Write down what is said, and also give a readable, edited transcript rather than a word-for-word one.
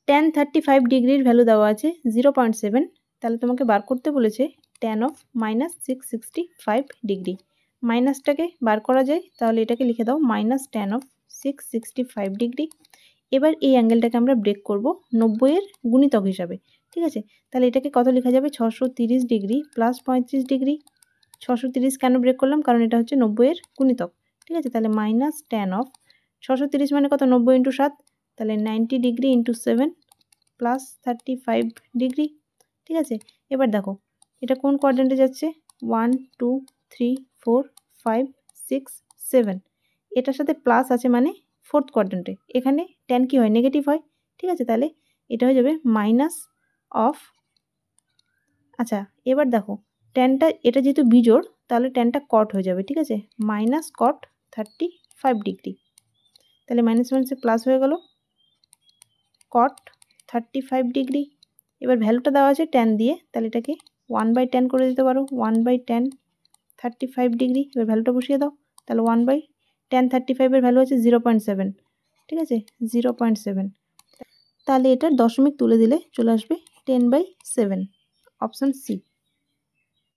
tan 35 ডিগ্রির value দেওয়া আছে 0.7, তাহলে তোমাকে বার করতে বলেছে tan of -665 ডিগ্রি। মাইনাসটাকে বার করা যায়, তাহলে এটাকে লিখে দাও -tan of 665 ডিগ্রি। এবার এই অ্যাঙ্গেলটাকে আমরা ব্রেক করব 90 এর গুণিতক হিসাবে, ঠিক আছে? তাহলে এটাকে কত লেখা যাবে? 630 ডিগ্রি প্লাস 35 ডিগ্রি। 630 কেন ব্রেক করলাম? কারণ এটা হচ্ছে 90 এর গুণিতক, ঠিক আছে? তাহলে -tan of 630 মানে কত? 90 × 7, তাহলে 90 ডিগ্রি × 7 প্লাস 35 ডিগ্রি, ঠিক আছে? এবার দেখো এটা কোন কোয়াড্রেন্টে যাচ্ছে? 1 2 3 4 5 6 7, এটার সাথে প্লাস আছে মানে ফোর্থ কোয়াড্রেন্টে। এখানে ট্যান কি হয়? নেগেটিভ হয়, ঠিক আছে? তাহলে এটা হয়ে যাবে মাইনাস অফ, আচ্ছা এবার দেখো ট্যানটা, এটা যেহেতু বিজোড় তাহলে ট্যানটা কট হয়ে যাবে, ঠিক আছে? মাইনাস কট 35 ডিগ্রি, তাহলে মাইনাস মাইনাসে প্লাস হয়ে গেল কট 35 ডিগ্রি। এবার ভ্যালুটা দেওয়া আছে ট্যান দিয়ে, তাহলে এটাকে 1/tan করে দিতে পারো, 1/tan 35 ডিগ্রি। এবার ভ্যালুটা বসিয়ে দাও, তাহলে 1/tan 35 এর ভ্যালু আছে 0.7, ঠিক আছে? 0.7, তাহলে এটার দশমিক তুলে দিলে চলে আসবে 10/7, অপশন সি।